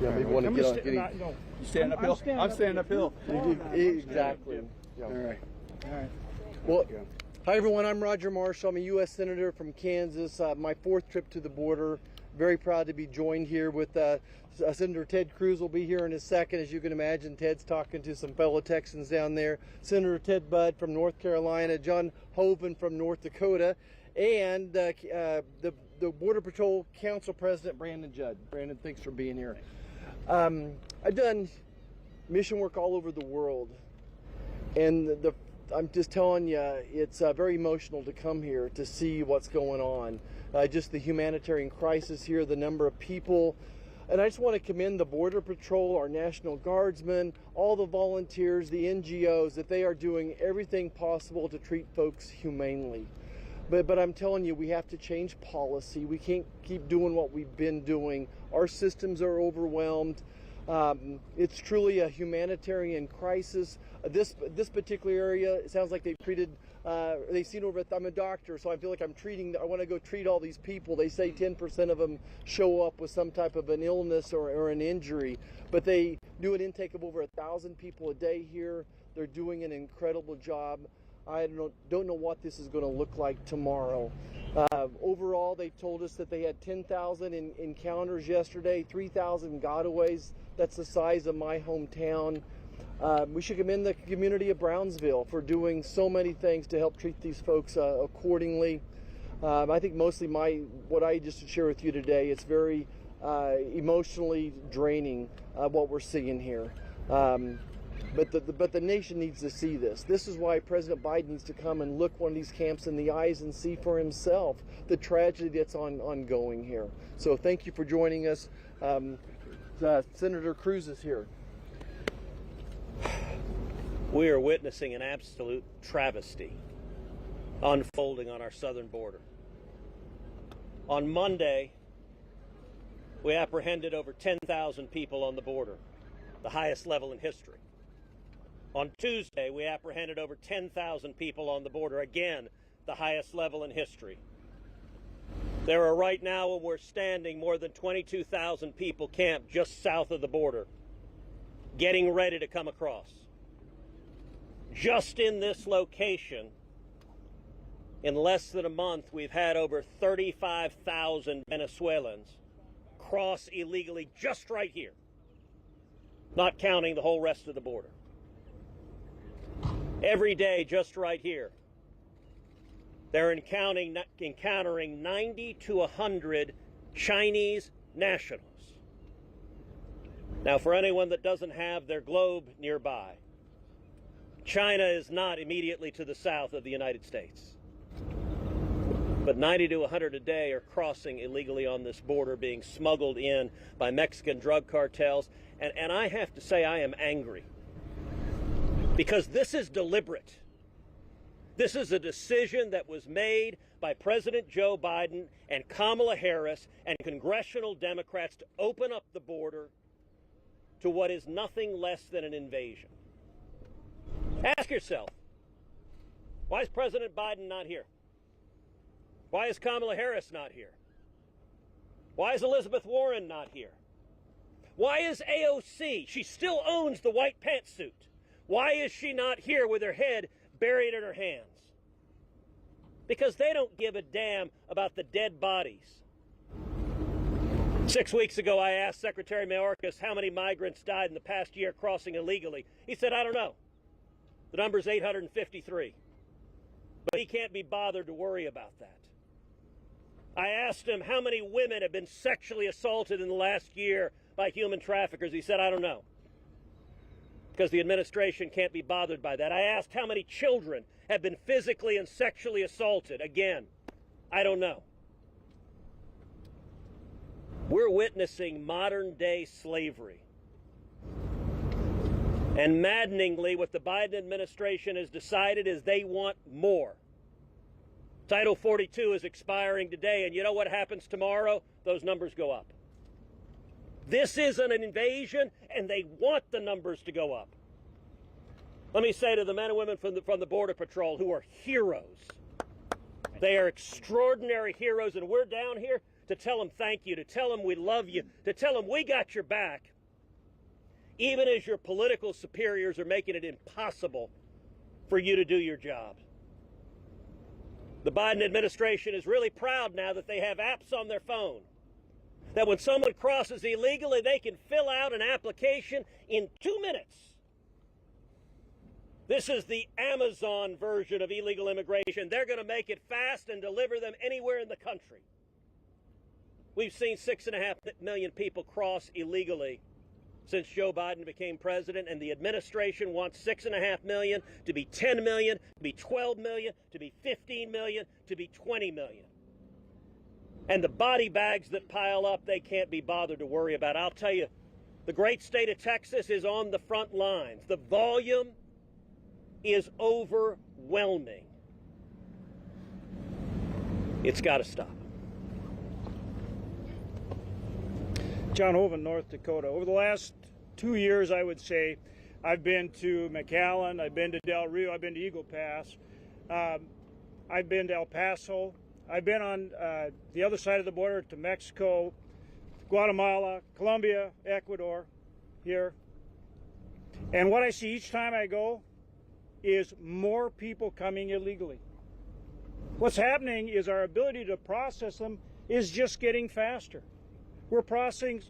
Yeah, maybe want to get on. No. You stand uphill? I'm standing uphill. Exactly. Yeah. All right. All right. Well, hi everyone. I'm Roger Marshall. I'm a U.S. Senator from Kansas. My fourth trip to the border. Very proud to be joined here with Senator Ted Cruz. Will be here in a second. As you can imagine, Ted's talking to some fellow Texans down there. Senator Ted Budd from North Carolina, John Hoeven from North Dakota, and the Border Patrol Council President Brandon Judd. Brandon, thanks for being here. I've done mission work all over the world, and I'm just telling you, it's very emotional to come here to see what's going on. Just the humanitarian crisis here, the number of people. And I just want to commend the Border Patrol, our National Guardsmen, all the volunteers, the NGOs, that they are doing everything possible to treat folks humanely. But I'm telling you, we have to change policy. We can't keep doing what we've been doing. Our systems are overwhelmed. It's truly a humanitarian crisis. This particular area, it sounds like they've treated, they've seen over, I'm a doctor, so I feel like I want to go treat all these people. They say 10% of them show up with some type of an illness or an injury, but they do an intake of over 1,000 people a day here. They're doing an incredible job. I don't know what this is going to look like tomorrow. Overall, they told us that they had 10,000 encounters yesterday, 3,000 gotaways. That's the size of my hometown. We should commend the community of Brownsville for doing so many things to help treat these folks accordingly. I think mostly what I just share with you today, it's very emotionally draining what we're seeing here. But the nation needs to see this. This is why President Biden needs to come and look one of these camps in the eyes and see for himself the tragedy that's ongoing here. So thank you for joining us. Senator Cruz is here. We are witnessing an absolute travesty unfolding on our southern border. On Monday, we apprehended over 10,000 people on the border, the highest level in history. On Tuesday, we apprehended over 10,000 people on the border, again, the highest level in history. There are right now, where we're standing, more than 22,000 people camped just south of the border, getting ready to come across. Just in this location, in less than a month, we've had over 35,000 Venezuelans cross illegally just right here, not counting the whole rest of the border. Every day, just right here, they're encountering 90 to 100 Chinese nationals. Now, for anyone that doesn't have their globe nearby, China is not immediately to the south of the United States. But 90 to 100 a day are crossing illegally on this border, being smuggled in by Mexican drug cartels. And I have to say, I am angry. Because this is deliberate. This is a decision that was made by President Joe Biden and Kamala Harris and congressional Democrats to open up the border to what is nothing less than an invasion. Ask yourself, why is President Biden not here? Why is Kamala Harris not here? Why is Elizabeth Warren not here? Why is AOC? She still owns the white pantsuit. Why is she not here with her head buried in her hands? Because they don't give a damn about the dead bodies. 6 weeks ago, I asked Secretary Mayorkas how many migrants died in the past year crossing illegally. He said, I don't know. The number's 853. But he can't be bothered to worry about that. I asked him how many women have been sexually assaulted in the last year by human traffickers. He said, I don't know. Because the administration can't be bothered by that. I asked how many children have been physically and sexually assaulted. Again, I don't know. We're witnessing modern-day slavery. And maddeningly, what the Biden administration has decided is they want more. Title 42 is expiring today, and you know what happens tomorrow? Those numbers go up. This isn't an invasion, and they want the numbers to go up. Let me say to the men and women from the Border Patrol who are heroes. They are extraordinary heroes, and we're down here to tell them thank you, to tell them we love you, to tell them we got your back, even as your political superiors are making it impossible for you to do your job. The Biden administration is really proud now that they have apps on their phone, that when someone crosses illegally, they can fill out an application in 2 minutes. This is the Amazon version of illegal immigration. They're going to make it fast and deliver them anywhere in the country. We've seen 6.5 million people cross illegally since Joe Biden became president, and the administration wants 6.5 million to be 10 million, to be 12 million, to be 15 million, to be 20 million. And the body bags that pile up, they can't be bothered to worry about. I'll tell you, the great state of Texas is on the front lines. The volume is overwhelming. It's got to stop. John Hoven, North Dakota. Over the last 2 years, I would say, I've been to McAllen, I've been to Del Rio, I've been to Eagle Pass, I've been to El Paso, I've been on the other side of the border to Mexico, Guatemala, Colombia, Ecuador, here. And what I see each time I go is more people coming illegally. What's happening is our ability to process them is just getting faster. We're processing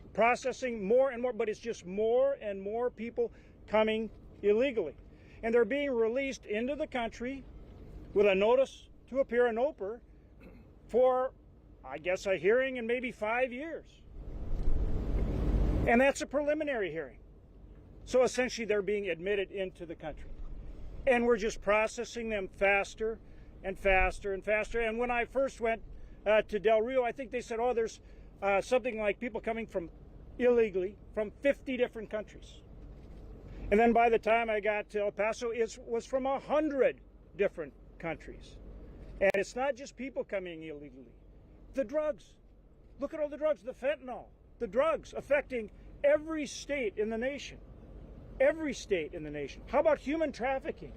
more and more, but it's just more and more people coming illegally. And they're being released into the country with a notice to appear, an OPER, for, I guess, a hearing in maybe 5 years. And that's a preliminary hearing. So essentially they're being admitted into the country. And we're just processing them faster and faster and faster. And when I first went to Del Rio, I think they said, oh, there's something like people coming from illegally from 50 different countries. And then by the time I got to El Paso, it was from 100 different countries. And it's not just people coming illegally. The drugs. Look at all the drugs, the fentanyl, the drugs affecting every state in the nation. Every state in the nation. How about human trafficking?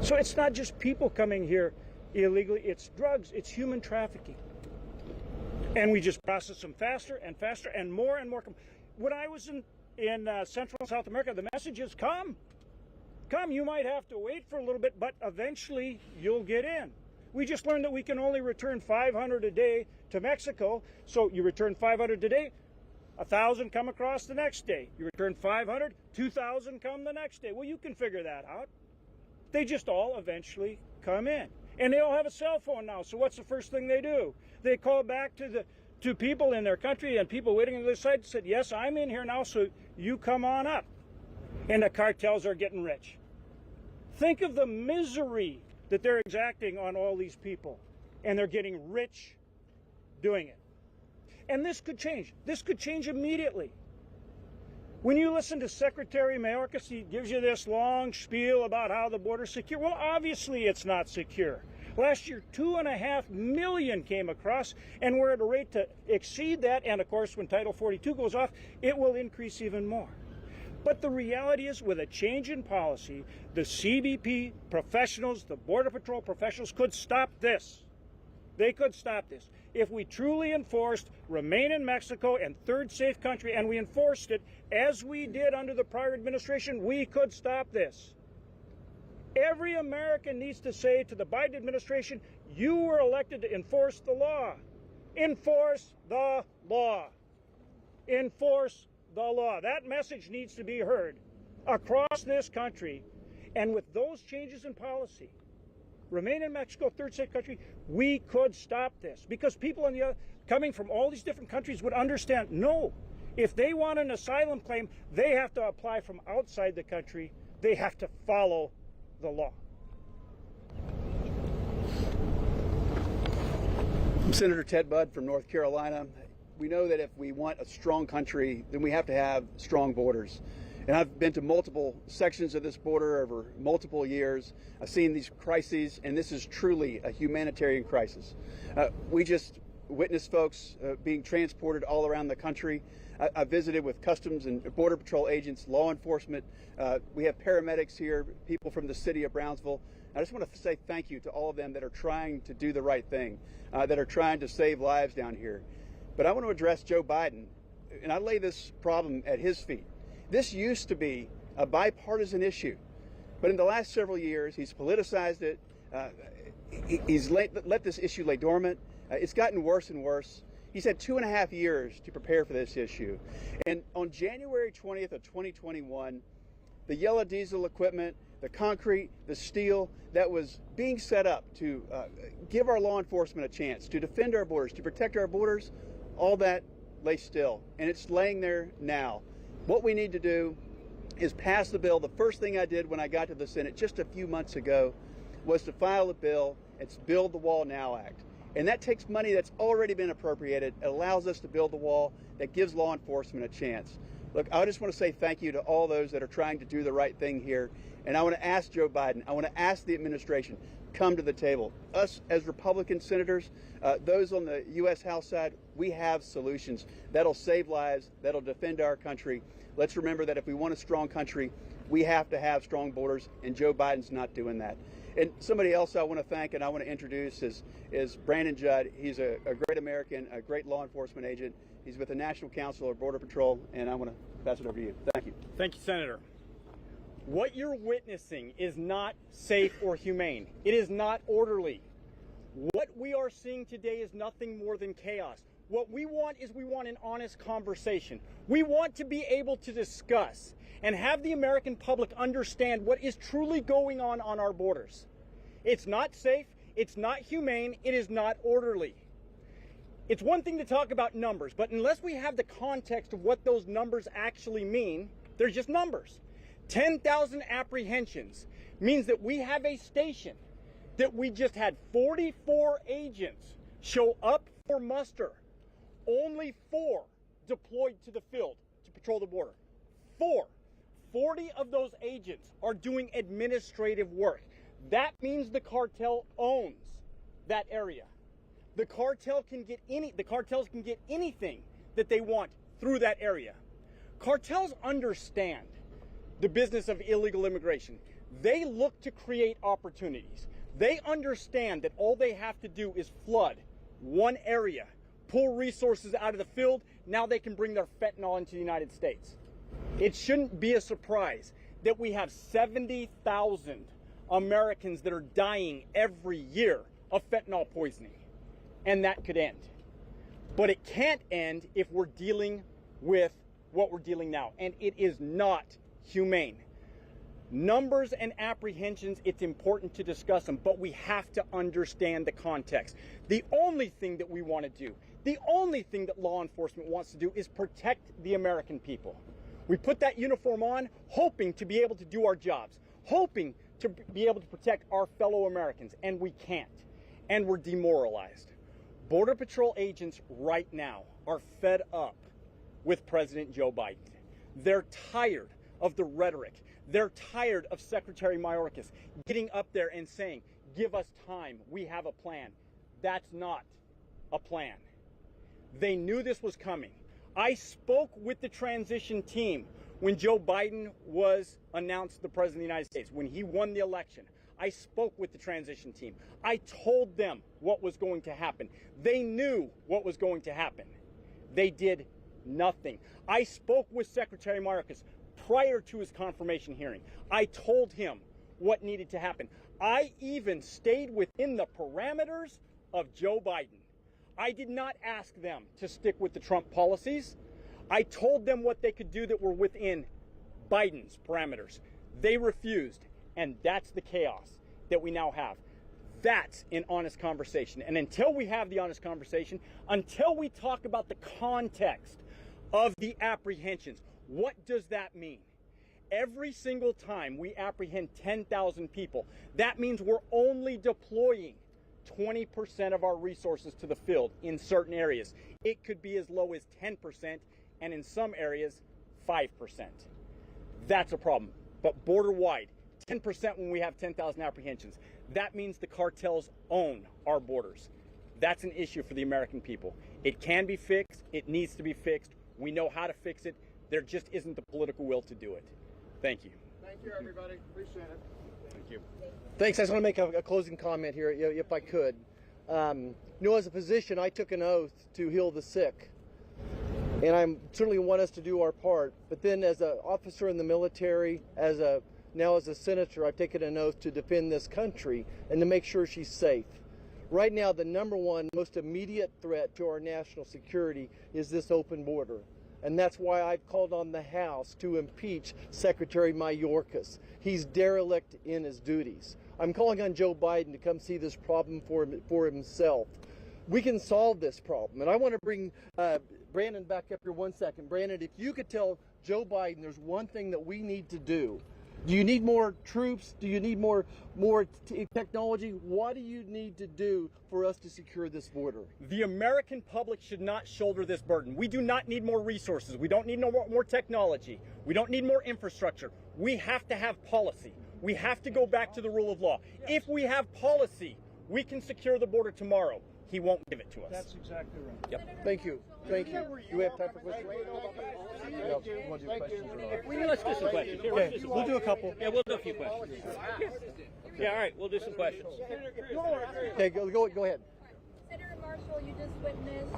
So it's not just people coming here illegally, it's drugs, it's human trafficking. And we just process them faster and faster and more and more. When I was in Central and South America, the message is come. Come, you might have to wait for a little bit, but eventually you'll get in. We just learned that we can only return 500 a day to Mexico. So you return 500 today, 1,000 come across the next day. You return 500, 2,000 come the next day. Well, you can figure that out. They just all eventually come in. And they all have a cell phone now. So what's the first thing they do? They call back to people in their country, and people waiting on the other side said, yes, I'm in here now, so you come on up. And the cartels are getting rich. Think of the misery that they're exacting on all these people. And they're getting rich doing it. And this could change. This could change immediately. When you listen to Secretary Mayorkas, he gives you this long spiel about how the border's secure. Well, obviously it's not secure. Last year, 2.5 million came across, and we're at a rate to exceed that. And of course, when Title 42 goes off, it will increase even more. But the reality is, with a change in policy, the CBP professionals, the Border Patrol professionals could stop this. They could stop this. If we truly enforced remain in Mexico and third safe country, and we enforced it as we did under the prior administration, we could stop this. Every American needs to say to the Biden administration, you were elected to enforce the law. Enforce the law. Enforce the law. That message needs to be heard across this country. And with those changes in policy, remain in Mexico, third safe country, we could stop this. Because people coming from all these different countries would understand, no, if they want an asylum claim, they have to apply from outside the country. They have to follow the law. I'm Senator Ted Budd from North Carolina. We know that if we want a strong country, then we have to have strong borders. And I've been to multiple sections of this border over multiple years. I've seen these crises, and this is truly a humanitarian crisis. We just witnessed folks being transported all around the country. I visited with Customs and Border Patrol agents, law enforcement. We have paramedics here, people from the city of Brownsville. I just want to say thank you to all of them that are trying to do the right thing, that are trying to save lives down here. But I want to address Joe Biden, and I lay this problem at his feet. This used to be a bipartisan issue, but in the last several years, he's politicized it. He's let this issue lay dormant. It's gotten worse and worse. He's had 2.5 years to prepare for this issue. And on January 20th of 2021, the yellow diesel equipment, the concrete, the steel that was being set up to give our law enforcement a chance to defend our borders, to protect our borders, all that lay still. And it's laying there now. What we need to do is pass the bill. The first thing I did when I got to the Senate just a few months ago was to file a bill. It's Build the Wall Now Act. And that takes money that's already been appropriated. It allows us to build the wall that gives law enforcement a chance. Look, I just want to say thank you to all those that are trying to do the right thing here. And I want to ask Joe Biden, I want to ask the administration, come to the table. Us as Republican senators, those on the U.S. House side, we have solutions that'll save lives, that'll defend our country. Let's remember that if we want a strong country, we have to have strong borders, and Joe Biden's not doing that. And somebody else I want to thank and I want to introduce is Brandon Judd. He's a great American, a great law enforcement agent. He's with the National Council of Border Patrol, and I want to pass it over to you. Thank you. Thank you, Senator. What you're witnessing is not safe or humane. It is not orderly. What we are seeing today is nothing more than chaos. What we want is an honest conversation. We want to be able to discuss and have the American public understand what is truly going on our borders. It's not safe, it's not humane, it is not orderly. It's one thing to talk about numbers, but unless we have the context of what those numbers actually mean, they're just numbers. 10,000 apprehensions means that we have a station that we just had 44 agents show up for muster. Only 4 deployed to the field to patrol the border. 4. 40 of those agents are doing administrative work. That means the cartel owns that area. The cartels can get anything that they want through that area. Cartels understand the business of illegal immigration. They look to create opportunities. They understand that all they have to do is flood one area, pull resources out of the field. Now they can bring their fentanyl into the United States. It shouldn't be a surprise that we have 70,000 Americans that are dying every year of fentanyl poisoning. And that could end. But it can't end if we're dealing with what we're dealing now. And it is not humane. Numbers and apprehensions, it's important to discuss them, but we have to understand the context. The only thing that we want to do, the only thing that law enforcement wants to do is protect the American people. We put that uniform on, hoping to be able to do our jobs, hoping to be able to protect our fellow Americans, and we can't. And we're demoralized. Border Patrol agents right now are fed up with President Joe Biden. They're tired of the rhetoric. They're tired of Secretary Mayorkas getting up there and saying, give us time, we have a plan. That's not a plan. They knew this was coming. I spoke with the transition team when Joe Biden was announced the President of the United States, when he won the election. I spoke with the transition team. I told them what was going to happen. They knew what was going to happen. They did nothing. I spoke with Secretary Mayorkas prior to his confirmation hearing. I told him what needed to happen. I even stayed within the parameters of Joe Biden. I did not ask them to stick with the Trump policies. I told them what they could do that were within Biden's parameters. They refused, and that's the chaos that we now have. That's an honest conversation. And until we have the honest conversation, until we talk about the context of the apprehensions, what does that mean? Every single time we apprehend 10,000 people, that means we're only deploying 20% of our resources to the field in certain areas. It could be as low as 10%, and in some areas, 5%. That's a problem. But border-wide, 10% when we have 10,000 apprehensions. That means the cartels own our borders. That's an issue for the American people. It can be fixed. It needs to be fixed We know how to fix it. There just isn't the political will to do it. Thank you. Thank you, everybody. Appreciate it. Thank you. Thanks. I just want to make a closing comment here, if I could. As a physician, I took an oath to heal the sick, and I certainly want us to do our part. But then, as an officer in the military, now as a senator, I've taken an oath to defend this country and to make sure she's safe. Right now, the number one most immediate threat to our national security is this open border. And that's why I've called on the House to impeach Secretary Mayorkas. He's derelict in his duties. I'm calling on Joe Biden to come see this problem for himself. We can solve this problem. And I want to bring Brandon back up here 1 second. Brandon, if you could tell Joe Biden there's one thing that we need to do. Do you need more troops? Do you need more technology? What do you need to do for us to secure this border? The American public should not shoulder this burden. We do not need more resources. We don't need more technology. We don't need more infrastructure. We have to have policy. We have to go back to the rule of law. If we have policy, we can secure the border tomorrow. He won't give it to us. That's exactly right. Yep. Thank you. Thank you. Do we have time for questions? No, you want to do questions or not? Let's do some questions. Here, Okay, we'll do a couple. Yeah, we'll do a few questions. Yeah, all right, we'll do some questions. Okay, go ahead. Senator Marshall, you just witnessed,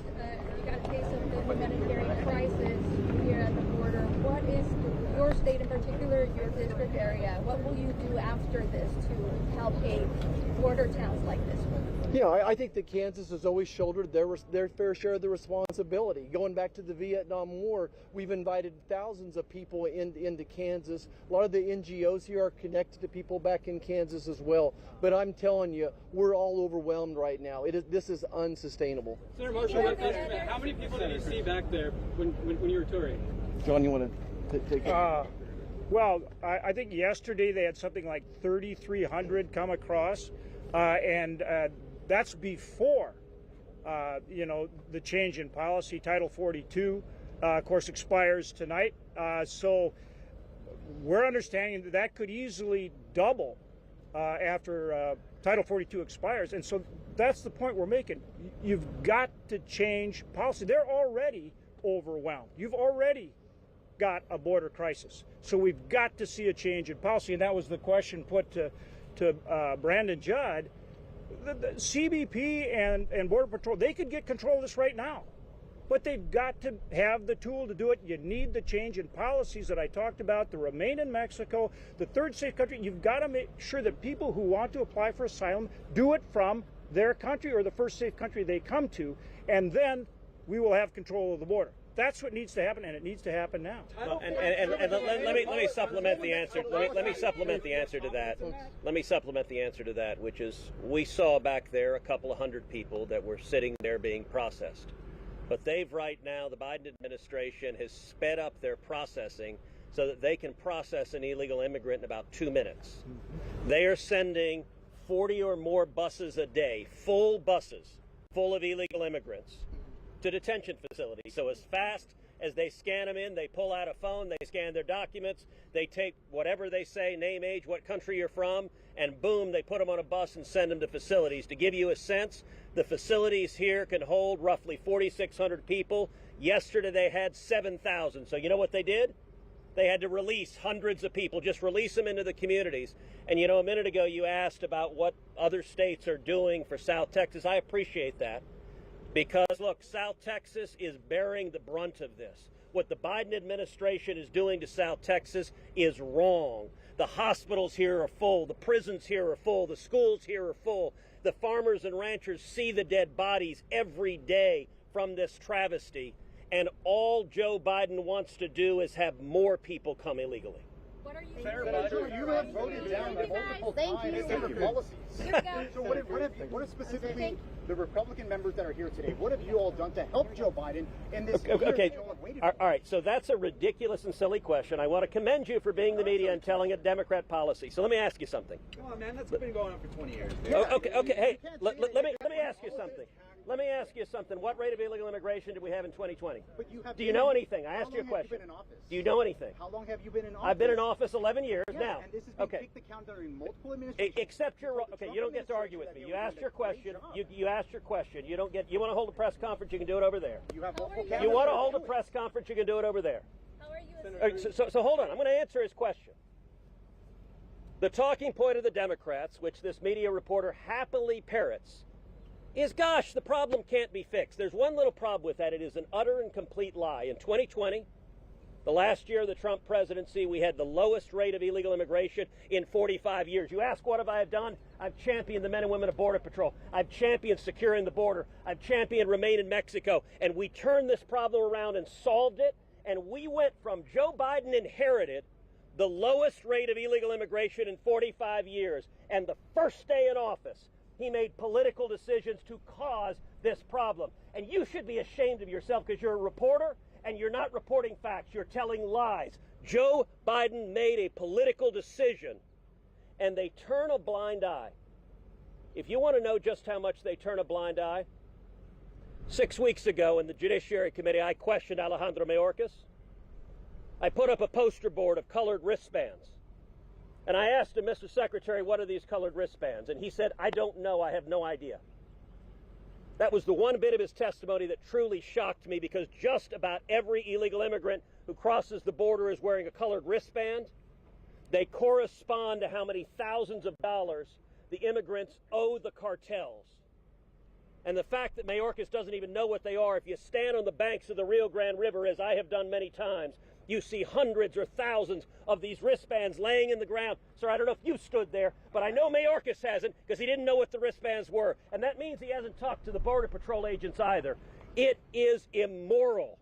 you got a case of the humanitarian crisis here at the border. What is your state in particular, your district area, what will you do after this to help aid border towns like this one? Yeah, I think that Kansas has always shouldered their fair share of the responsibility. Going back to the Vietnam War, we've invited thousands of people into Kansas. A lot of the NGOs here are connected to people back in Kansas as well. But I'm telling you, we're all overwhelmed right now. This is unsustainable. Senator Marshall, how many people did you see back there when you were touring? John, you want to take it? Well, I think yesterday they had something like 3,300 come across, and that's before, the change in policy. Title 42, of course, expires tonight. So we're understanding that could easily double after Title 42 expires. And so that's the point we're making. You've got to change policy. They're already overwhelmed. You've already got a border crisis. So we've got to see a change in policy. And that was the question put to Brandon Judd. The CBP and Border Patrol, they could get control of this right now. But they've got to have the tool to do it. You need the change in policies that I talked about, to remain in Mexico, the third safe country. You've got to make sure that people who want to apply for asylum do it from their country or the first safe country they come to, and then we will have control of the border. That's what needs to happen, and it needs to happen now. Well, and let me supplement the answer. Let me supplement the answer to that. Let me supplement the answer to that, which is we saw back there a couple of hundred people that were sitting there being processed. But they've right now, the Biden administration has sped up their processing so that they can process an illegal immigrant in about 2 minutes. They are sending 40 or more buses a day, full buses, full of illegal immigrants, to detention facilities. So as fast as they scan them in, they pull out a phone, they scan their documents, they take whatever they say, name, age, what country you're from, and boom, they put them on a bus and send them to facilities. To give you a sense, the facilities here can hold roughly 4,600 people. Yesterday they had 7,000. So you know what they did? They had to release hundreds of people, just release them into the communities. And a minute ago you asked about what other states are doing for South Texas. I appreciate that. Because, look, South Texas is bearing the brunt of this. What the Biden administration is doing to South Texas is wrong. The hospitals here are full. The prisons here are full. The schools here are full. The farmers and ranchers see the dead bodies every day from this travesty. And all Joe Biden wants to do is have more people come illegally. What are you Senator, you have voted down multiple times different policies. So what have specifically the Republican members that are here today, what have you all done to help Joe Biden in this year that you all have waited for? All right, so that's a ridiculous and silly question. I want to commend you for being the media and telling a Democrat policy. So let me ask you something. Come on, man, that's been going on for 20 years. Okay, hey, let me ask you something. let me ask you something. What rate of illegal immigration did we have in 2020? But you have Do you know anything? I How asked you a long have question. been in office? Do you know anything? How long have you been in office? I've been in office 11 years Yeah, now. and this has been Okay. kicked the count during multiple administrations. Except you're Because the okay. Trump You don't get to argue with me. administration You asked did your a great question. job. You asked your question. You don't get. You want to hold a press conference? You can do it over there. You have multiple How are you- candidates You want to that hold a do it. press conference? You can do it over there. How are you All right, so hold on. I'm going to answer his question. The talking point of the Democrats, which this media reporter happily parrots, is, gosh, the problem can't be fixed. There's one little problem with that. It is an utter and complete lie. In 2020, the last year of the Trump presidency, we had the lowest rate of illegal immigration in 45 years. You ask, what have I done? I've championed the men and women of Border Patrol. I've championed securing the border. I've championed Remain in Mexico. And we turned this problem around and solved it. And we went from Joe Biden inherited the lowest rate of illegal immigration in 45 years. And the first day in office, he made political decisions to cause this problem. And you should be ashamed of yourself because you're a reporter and you're not reporting facts. You're telling lies. Joe Biden made a political decision and they turn a blind eye. If you want to know just how much they turn a blind eye, 6 weeks ago in the Judiciary Committee, I questioned Alejandro Mayorkas. I put up a poster board of colored wristbands. And I asked him, Mr. Secretary, what are these colored wristbands? And he said, I don't know. I have no idea. That was the one bit of his testimony that truly shocked me because just about every illegal immigrant who crosses the border is wearing a colored wristband. They correspond to how many thousands of dollars the immigrants owe the cartels. And the fact that Mayorkas doesn't even know what they are, if you stand on the banks of the Rio Grande River, as I have done many times, you see hundreds or thousands of these wristbands laying in the ground. Sir, I don't know if you stood there, but I know Mayorkas hasn't because he didn't know what the wristbands were. And that means he hasn't talked to the Border Patrol agents either. It is immoral.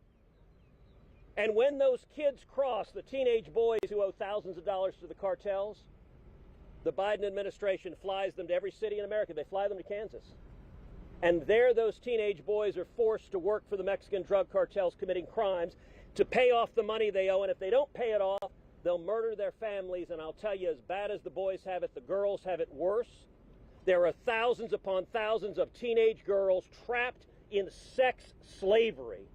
And when those kids cross, the teenage boys who owe thousands of dollars to the cartels, the Biden administration flies them to every city in America. They fly them to Kansas. And there those teenage boys are forced to work for the Mexican drug cartels committing crimes to pay off the money they owe. And if they don't pay it off, they'll murder their families. And I'll tell you, as bad as the boys have it, the girls have it worse. There are thousands upon thousands of teenage girls trapped in sex slavery.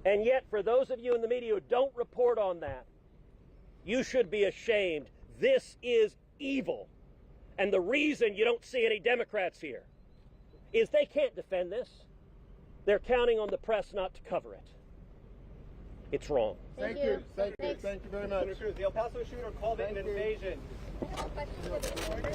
And yet, for those of you in the media who don't report on that, you should be ashamed. This is evil. And the reason you don't see any Democrats here is they can't defend this. They're counting on the press not to cover it. It's wrong. Thank you. Thank you very much. The El Paso shooter called it an invasion. I have a question for the reporter.